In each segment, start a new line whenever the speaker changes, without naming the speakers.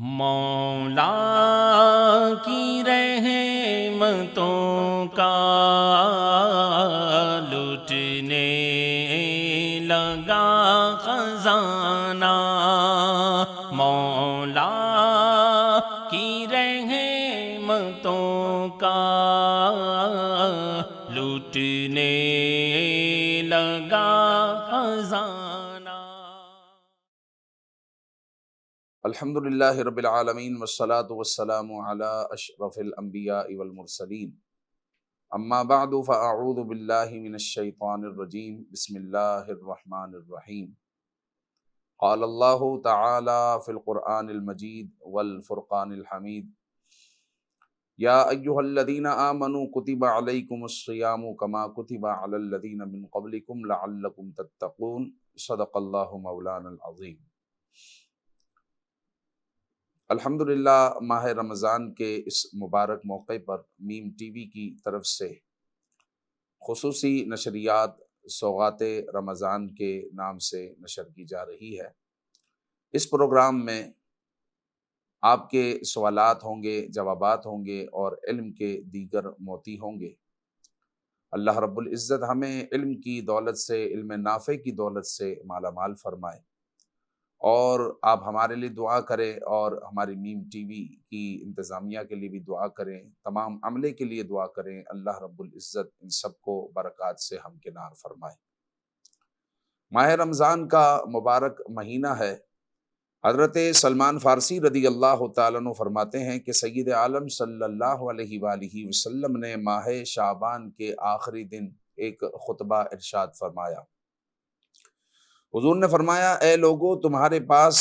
مولا کی رحمتوں کا لٹنے لگا خزانہ، مولا کی رحمتوں کا لٹنے لگا خزانہ۔
الحمدللہ رب العالمین والصلاة والسلام علی اشرف الانبیاء والمرسلین، اما بعد فاعوذ باللہ من الشیطان الرجیم، بسم اللہ الرحمن الرحیم۔ قال اللہ تعالی فی القرآن المجید والفرقان الحمید، یا ایہا الذین آمنوا کتب علیکم الصیام کما کتب علی الذین من قبلکم لعلکم تتقون، صدق اللہ مولانا العظیم۔ الحمدللہ ماہ رمضان کے اس مبارک موقع پر میم ٹی وی کی طرف سے خصوصی نشریات سوغات رمضان کے نام سے نشر کی جا رہی ہے۔ اس پروگرام میں آپ کے سوالات ہوں گے، جوابات ہوں گے اور علم کے دیگر موتی ہوں گے۔ اللہ رب العزت ہمیں علم کی دولت سے، علم نافع کی دولت سے مالا مال فرمائے، اور آپ ہمارے لیے دعا کریں اور ہماری میم ٹی وی کی انتظامیہ کے لیے بھی دعا کریں، تمام عملے کے لیے دعا کریں۔ اللہ رب العزت ان سب کو برکات سے ہمکنار فرمائے۔ ماہ رمضان کا مبارک مہینہ ہے۔ حضرت سلمان فارسی رضی اللہ تعالیٰ عنہ فرماتے ہیں کہ سید عالم صلی اللہ علیہ وآلہ وسلم نے ماہ شعبان کے آخری دن ایک خطبہ ارشاد فرمایا۔ حضور نے فرمایا، اے لوگو، تمہارے پاس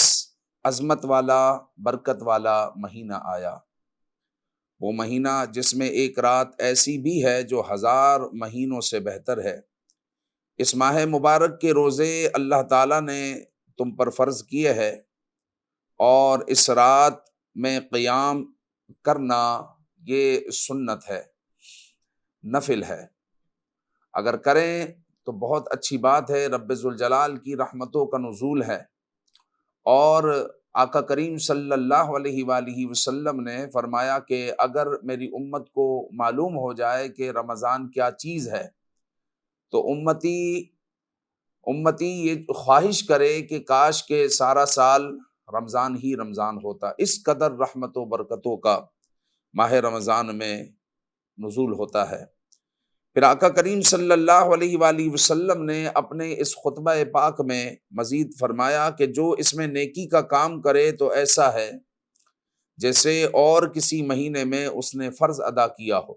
عظمت والا، برکت والا مہینہ آیا، وہ مہینہ جس میں ایک رات ایسی بھی ہے جو 1000 مہینوں سے بہتر ہے۔ اس ماہ مبارک کے روزے اللہ تعالیٰ نے تم پر فرض کیے ہے، اور اس رات میں قیام کرنا یہ سنت ہے، نفل ہے۔ اگر کریں تو بہت اچھی بات ہے، رب ذوالجلال کی رحمتوں کا نزول ہے۔ اور آقا کریم صلی اللہ علیہ وآلہ وسلم نے فرمایا کہ اگر میری امت کو معلوم ہو جائے کہ رمضان کیا چیز ہے تو امتی یہ خواہش کرے کہ کاش کہ سارا سال رمضان ہی رمضان ہوتا۔ اس قدر رحمت و برکتوں کا ماہ رمضان میں نزول ہوتا ہے۔ پھر آقا کریم صلی اللہ علیہ وآلہ وسلم نے اپنے اس خطبہ پاک میں مزید فرمایا کہ جو اس میں نیکی کا کام کرے تو ایسا ہے جیسے اور کسی مہینے میں اس نے فرض ادا کیا ہو،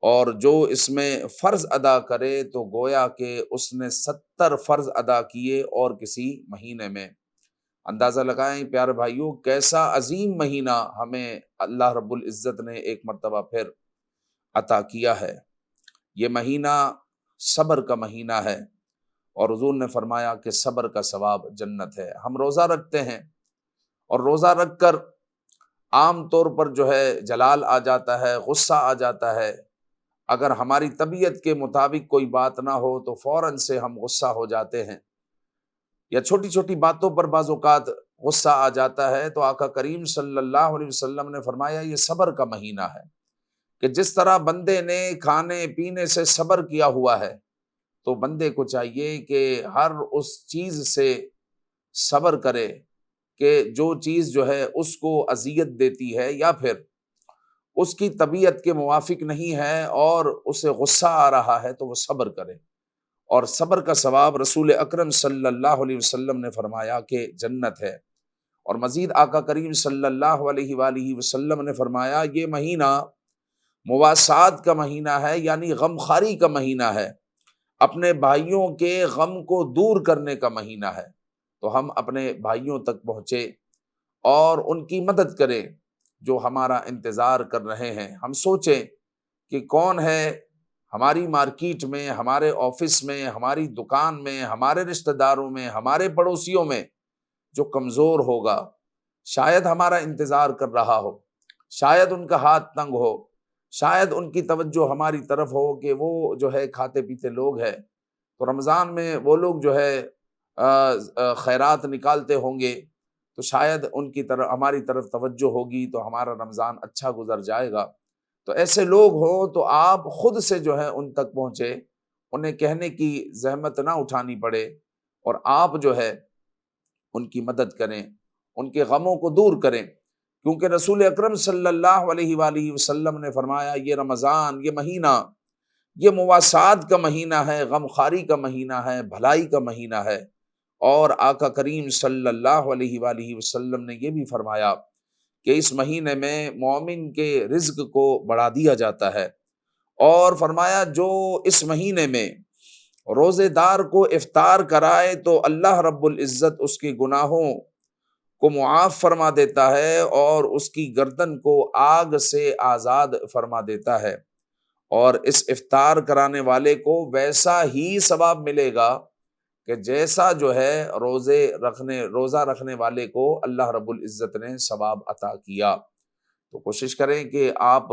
اور جو اس میں فرض ادا کرے تو گویا کہ اس نے 70 فرض ادا کیے اور کسی مہینے میں۔ اندازہ لگائیں پیارے بھائیوں، کیسا عظیم مہینہ ہمیں اللہ رب العزت نے ایک مرتبہ پھر عطا کیا ہے۔ یہ مہینہ صبر کا مہینہ ہے، اور حضور نے فرمایا کہ صبر کا ثواب جنت ہے۔ ہم روزہ رکھتے ہیں، اور روزہ رکھ کر عام طور پر جو ہے جلال آ جاتا ہے، غصہ آ جاتا ہے۔ اگر ہماری طبیعت کے مطابق کوئی بات نہ ہو تو فوراً سے ہم غصہ ہو جاتے ہیں، یا چھوٹی چھوٹی باتوں پر بعض اوقات غصہ آ جاتا ہے۔ تو آقا کریم صلی اللہ علیہ وسلم نے فرمایا یہ صبر کا مہینہ ہے، کہ جس طرح بندے نے کھانے پینے سے صبر کیا ہوا ہے، تو بندے کو چاہیے کہ ہر اس چیز سے صبر کرے کہ جو چیز جو ہے اس کو اذیت دیتی ہے یا پھر اس کی طبیعت کے موافق نہیں ہے اور اسے غصہ آ رہا ہے تو وہ صبر کرے۔ اور صبر کا ثواب رسول اکرم صلی اللہ علیہ وسلم نے فرمایا کہ جنت ہے۔ اور مزید آقا کریم صلی اللہ علیہ وآلہ وسلم نے فرمایا یہ مہینہ مواسات کا مہینہ ہے، یعنی غمخواری کا مہینہ ہے، اپنے بھائیوں کے غم کو دور کرنے کا مہینہ ہے۔ تو ہم اپنے بھائیوں تک پہنچے اور ان کی مدد کریں جو ہمارا انتظار کر رہے ہیں۔ ہم سوچیں کہ کون ہے ہماری مارکیٹ میں، ہمارے آفس میں، ہماری دکان میں، ہمارے رشتہ داروں میں، ہمارے پڑوسیوں میں جو کمزور ہوگا، شاید ہمارا انتظار کر رہا ہو، شاید ان کا ہاتھ تنگ ہو، شاید ان کی توجہ ہماری طرف ہو کہ وہ جو ہے کھاتے پیتے لوگ ہیں، تو رمضان میں وہ لوگ جو ہے خیرات نکالتے ہوں گے، تو شاید ان کی طرف ہماری طرف توجہ ہوگی تو ہمارا رمضان اچھا گزر جائے گا۔ تو ایسے لوگ ہوں تو آپ خود سے جو ہے ان تک پہنچے، انہیں کہنے کی زحمت نہ اٹھانی پڑے، اور آپ جو ہے ان کی مدد کریں، ان کے غموں کو دور کریں، کیونکہ رسول اکرم صلی اللہ علیہ وآلہ وسلم نے فرمایا یہ رمضان، یہ مہینہ، یہ مواسات کا مہینہ ہے، غم خواری کا مہینہ ہے، بھلائی کا مہینہ ہے۔ اور آقا کریم صلی اللہ علیہ وآلہ وسلم نے یہ بھی فرمایا کہ اس مہینے میں مومن کے رزق کو بڑھا دیا جاتا ہے، اور فرمایا جو اس مہینے میں روزے دار کو افطار کرائے تو اللہ رب العزت اس کے گناہوں کو معاف فرما دیتا ہے اور اس کی گردن کو آگ سے آزاد فرما دیتا ہے، اور اس افطار کرانے والے کو ویسا ہی ثواب ملے گا کہ جیسا جو ہے روزہ رکھنے والے کو اللہ رب العزت نے ثواب عطا کیا۔ تو کوشش کریں کہ آپ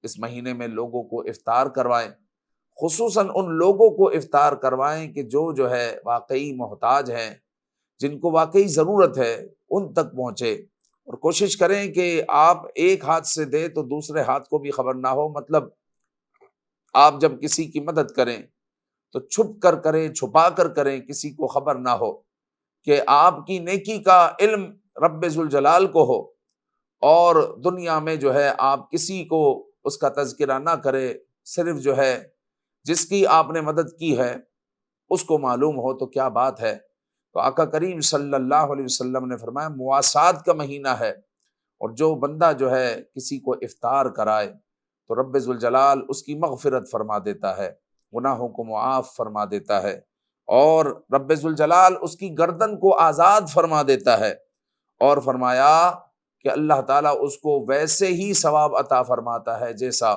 اس مہینے میں لوگوں کو افطار کروائیں، خصوصاً ان لوگوں کو افطار کروائیں کہ جو ہے واقعی محتاج ہیں، جن کو واقعی ضرورت ہے، ان تک پہنچے، اور کوشش کریں کہ آپ ایک ہاتھ سے دیں تو دوسرے ہاتھ کو بھی خبر نہ ہو۔ مطلب آپ جب کسی کی مدد کریں تو چھپ کر کریں، چھپا کر کریں، کسی کو خبر نہ ہو، کہ آپ کی نیکی کا علم رب ذوالجلال کو ہو، اور دنیا میں جو ہے آپ کسی کو اس کا تذکرہ نہ کرے، صرف جو ہے جس کی آپ نے مدد کی ہے اس کو معلوم ہو، تو کیا بات ہے۔ تو آقا کریم صلی اللہ علیہ وسلم نے فرمایا مواسات کا مہینہ ہے، اور جو بندہ جو ہے کسی کو افطار کرائے تو رب ذوالجلال اس کی مغفرت فرما دیتا ہے، گناہوں کو معاف فرما دیتا ہے، اور رب ذوالجلال اس کی گردن کو آزاد فرما دیتا ہے، اور فرمایا کہ اللہ تعالیٰ اس کو ویسے ہی ثواب عطا فرماتا ہے جیسا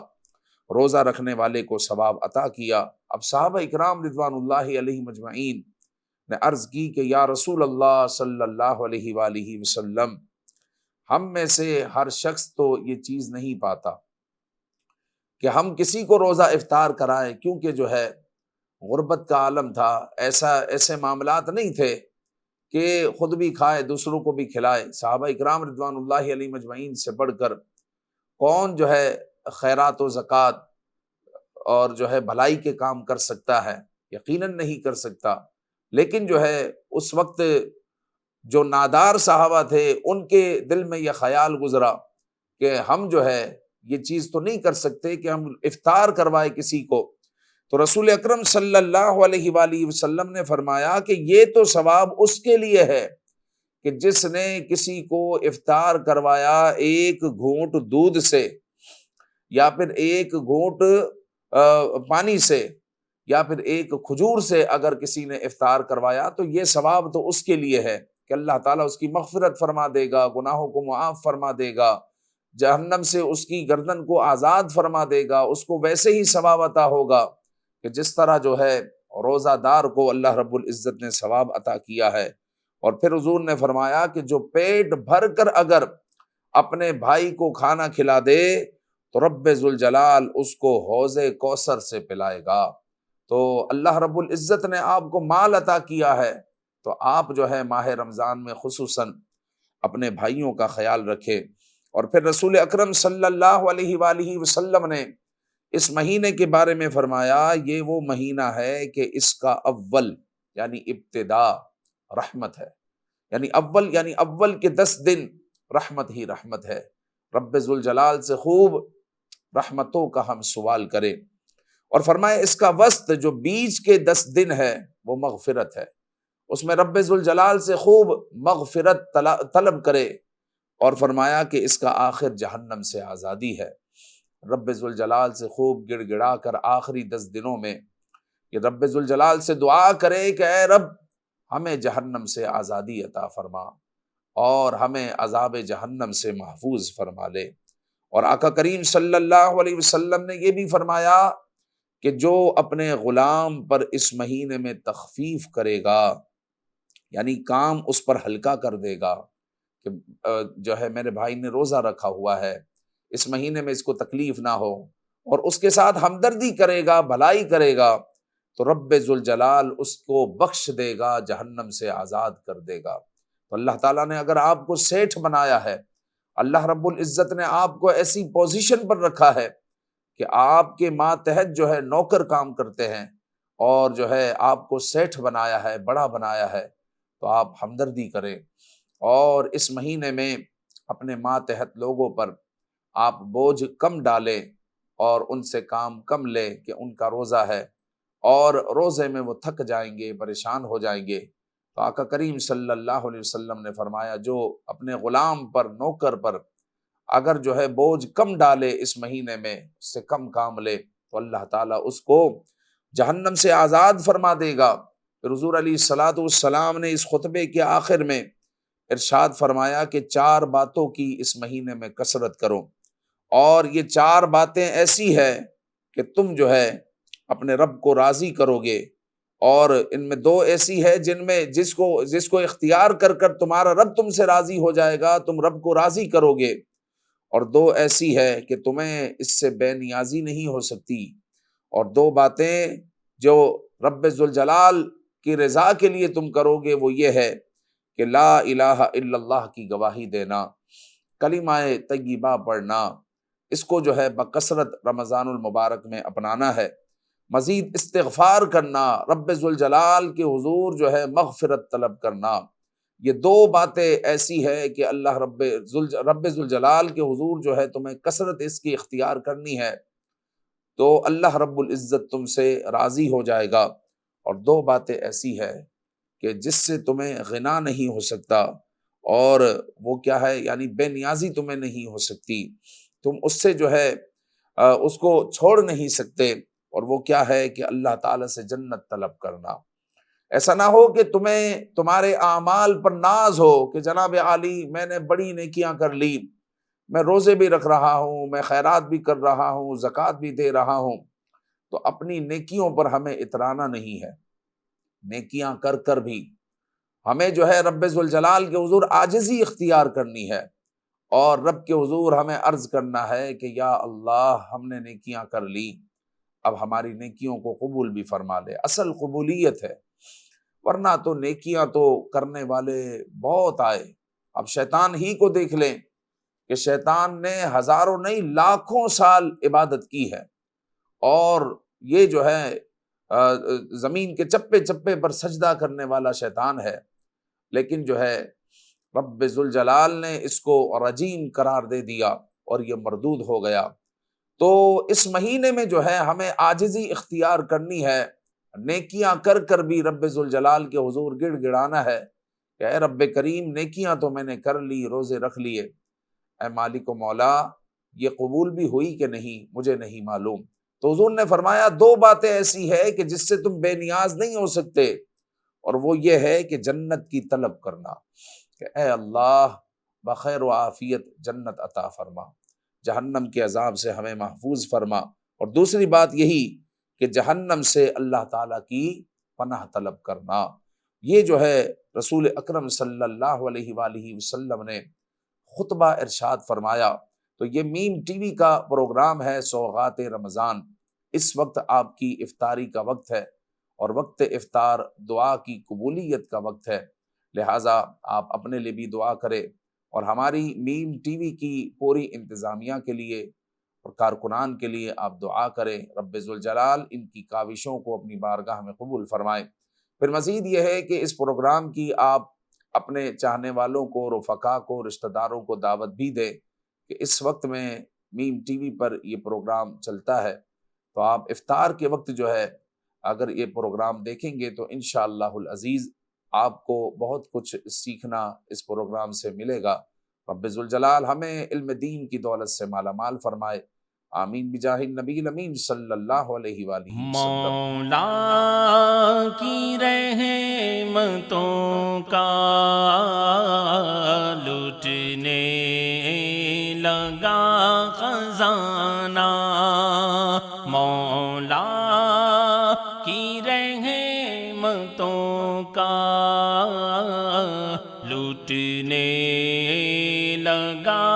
روزہ رکھنے والے کو ثواب عطا کیا۔ اب صحابہ اکرام رضوان اللہ علیہ مجمعین نے عرض کی کہ یا رسول اللہ صلی اللہ علیہ وآلہ وسلم، ہم میں سے ہر شخص تو یہ چیز نہیں پاتا کہ ہم کسی کو روزہ افطار کرائیں، کیونکہ جو ہے غربت کا عالم تھا، ایسے معاملات نہیں تھے کہ خود بھی کھائے دوسروں کو بھی کھلائے۔ صحابہ اکرام رضوان اللہ علیہ مجمعین سے بڑھ کر کون جو ہے خیرات و زکوٰۃ اور جو ہے بھلائی کے کام کر سکتا ہے؟ یقیناً نہیں کر سکتا، لیکن جو ہے اس وقت جو نادار صحابہ تھے ان کے دل میں یہ خیال گزرا کہ ہم جو ہے یہ چیز تو نہیں کر سکتے کہ ہم افطار کروائے کسی کو، تو رسول اکرم صلی اللہ علیہ وآلہ وسلم نے فرمایا کہ یہ تو ثواب اس کے لیے ہے کہ جس نے کسی کو افطار کروایا ایک گھونٹ دودھ سے، یا پھر ایک گھونٹ پانی سے، یا پھر ایک کھجور سے اگر کسی نے افطار کروایا، تو یہ ثواب تو اس کے لیے ہے کہ اللہ تعالیٰ اس کی مغفرت فرما دے گا، گناہوں کو معاف فرما دے گا، جہنم سے اس کی گردن کو آزاد فرما دے گا، اس کو ویسے ہی ثواب عطا ہوگا کہ جس طرح جو ہے روزہ دار کو اللہ رب العزت نے ثواب عطا کیا ہے۔ اور پھر حضور نے فرمایا کہ جو پیٹ بھر کر اگر اپنے بھائی کو کھانا کھلا دے تو رب ذوالجلال اس کو حوض کوثر سے پلائے گا۔ تو اللہ رب العزت نے آپ کو مال عطا کیا ہے، تو آپ جو ہے ماہ رمضان میں خصوصاً اپنے بھائیوں کا خیال رکھے۔ اور پھر رسول اکرم صلی اللہ علیہ وآلہ وسلم نے اس مہینے کے بارے میں فرمایا یہ وہ مہینہ ہے کہ اس کا اول یعنی ابتدا رحمت ہے، یعنی اول کے 10 دن رحمت ہی رحمت ہے۔ رب ذوالجلال سے خوب رحمتوں کا ہم سوال کریں، اور فرمائے اس کا وسط جو بیچ کے 10 دن ہے وہ مغفرت ہے، اس میں رب ذوالجلال سے خوب مغفرت طلب کرے، اور فرمایا کہ اس کا آخر جہنم سے آزادی ہے۔ رب ذوالجلال سے خوب گڑ گڑا کر آخری 10 دنوں میں یہ رب ذوالجلال سے دعا کرے کہ اے رب ہمیں جہنم سے آزادی عطا فرما اور ہمیں عذاب جہنم سے محفوظ فرما لے۔ اور آقا کریم صلی اللہ علیہ وسلم نے یہ بھی فرمایا کہ جو اپنے غلام پر اس مہینے میں تخفیف کرے گا، یعنی کام اس پر ہلکا کر دے گا کہ جو ہے میرے بھائی نے روزہ رکھا ہوا ہے، اس مہینے میں اس کو تکلیف نہ ہو، اور اس کے ساتھ ہمدردی کرے گا، بھلائی کرے گا، تو رب ذوالجلال اس کو بخش دے گا، جہنم سے آزاد کر دے گا۔ تو اللہ تعالیٰ نے اگر آپ کو سیٹھ بنایا ہے، اللہ رب العزت نے آپ کو ایسی پوزیشن پر رکھا ہے کہ آپ کے ماتحت جو ہے نوکر کام کرتے ہیں، اور جو ہے آپ کو سیٹھ بنایا ہے، بڑا بنایا ہے، تو آپ ہمدردی کریں، اور اس مہینے میں اپنے ماتحت لوگوں پر آپ بوجھ کم ڈالیں اور ان سے کام کم لیں کہ ان کا روزہ ہے اور روزے میں وہ تھک جائیں گے، پریشان ہو جائیں گے۔ تو آقا کریم صلی اللہ علیہ وسلم نے فرمایا جو اپنے غلام پر، نوکر پر اگر جو ہے بوجھ کم ڈالے اس مہینے میں، اس سے کم کام لے، تو اللہ تعالیٰ اس کو جہنم سے آزاد فرما دے گا۔ پھر حضور علیہ الصلوۃ والسلام نے اس خطبے کے آخر میں ارشاد فرمایا کہ 4 باتوں کی اس مہینے میں کثرت کرو، اور یہ 4 باتیں ایسی ہے کہ تم جو ہے اپنے رب کو راضی کرو گے، اور ان میں 2 ایسی ہے جن میں جس کو اختیار کر کر تمہارا رب تم سے راضی ہو جائے گا، تم رب کو راضی کرو گے، اور 2 ایسی ہے کہ تمہیں اس سے بے نیازی نہیں ہو سکتی، اور 2 باتیں جو رب ذوالجلال کی رضا کے لیے تم کرو گے وہ یہ ہے کہ لا الہ الا اللہ کی گواہی دینا، کلمہ طیبہ پڑھنا، اس کو جو ہے بکثرت رمضان المبارک میں اپنانا ہے، مزید استغفار کرنا، رب ذوالجلال کے حضور جو ہے مغفرت طلب کرنا۔ یہ 2 باتیں ایسی ہے کہ اللہ رب ذوالجلال کے حضور جو ہے تمہیں کثرت اس کی اختیار کرنی ہے، تو اللہ رب العزت تم سے راضی ہو جائے گا۔ اور 2 باتیں ایسی ہے کہ جس سے تمہیں غنا نہیں ہو سکتا، اور وہ کیا ہے، یعنی بے نیازی تمہیں نہیں ہو سکتی، تم اس سے جو ہے اس کو چھوڑ نہیں سکتے، اور وہ کیا ہے کہ اللہ تعالیٰ سے جنت طلب کرنا۔ ایسا نہ ہو کہ تمہیں تمہارے اعمال پر ناز ہو کہ جناب عالی میں نے بڑی نیکیاں کر لی، میں روزے بھی رکھ رہا ہوں، میں خیرات بھی کر رہا ہوں، زکوٰۃ بھی دے رہا ہوں، تو اپنی نیکیوں پر ہمیں اترانا نہیں ہے۔ نیکیاں کر کر بھی ہمیں جو ہے رب ذوالجلال کے حضور عاجزی اختیار کرنی ہے، اور رب کے حضور ہمیں عرض کرنا ہے کہ یا اللہ ہم نے نیکیاں کر لی، اب ہماری نیکیوں کو قبول بھی فرما لے۔ اصل قبولیت ہے، ورنہ تو نیکیاں تو کرنے والے بہت آئے۔ اب شیطان ہی کو دیکھ لیں کہ شیطان نے ہزاروں نہیں لاکھوں سال عبادت کی ہے، اور یہ جو ہے زمین کے چپے چپے پر سجدہ کرنے والا شیطان ہے، لیکن جو ہے رب ذوالجلال نے اس کو رجیم قرار دے دیا اور یہ مردود ہو گیا۔ تو اس مہینے میں جو ہے ہمیں عاجزی اختیار کرنی ہے، نیکیاں کر کر بھی رب ذوالجلال کے حضور گڑ گڑانا ہے کہ اے رب کریم نیکیاں تو میں نے کر لی، روزے رکھ لیے، اے مالک و مولا یہ قبول بھی ہوئی کہ نہیں مجھے نہیں معلوم۔ تو حضور نے فرمایا 2 باتیں ایسی ہے کہ جس سے تم بے نیاز نہیں ہو سکتے، اور وہ یہ ہے کہ جنت کی طلب کرنا کہ اے اللہ بخیر و عافیت جنت عطا فرما، جہنم کے عذاب سے ہمیں محفوظ فرما، اور دوسری بات یہی کہ جہنم سے اللہ تعالیٰ کی پناہ طلب کرنا۔ یہ جو ہے رسول اکرم صلی اللہ علیہ وآلہ وسلم نے خطبہ ارشاد فرمایا۔ تو یہ میم ٹی وی کا پروگرام ہے سوغات رمضان۔ اس وقت آپ کی افطاری کا وقت ہے، اور وقت افطار دعا کی قبولیت کا وقت ہے، لہٰذا آپ اپنے لیے بھی دعا کریں، اور ہماری میم ٹی وی کی پوری انتظامیہ کے لیے اور کارکنان کے لیے آپ دعا کریں، رب ذوالجلال ان کی کاوشوں کو اپنی بارگاہ میں قبول فرمائیں۔ پھر مزید یہ ہے کہ اس پروگرام کی آپ اپنے چاہنے والوں کو، رفقا کو، رشتہ داروں کو دعوت بھی دیں کہ اس وقت میں میم ٹی وی پر یہ پروگرام چلتا ہے، تو آپ افطار کے وقت جو ہے اگر یہ پروگرام دیکھیں گے تو انشاءاللہ العزیز آپ کو بہت کچھ سیکھنا اس پروگرام سے ملے گا۔ رب ذوالجلال ہمیں علم دین کی دولت سے مالا مال فرمائے، آمین بجاہ النبی الامین صلی اللہ علیہ وآلہ وسلم۔
مولا کی رحمتوں کا لٹنے لگا خزانہ، مولا کی رحمتوں کا لٹنے لگا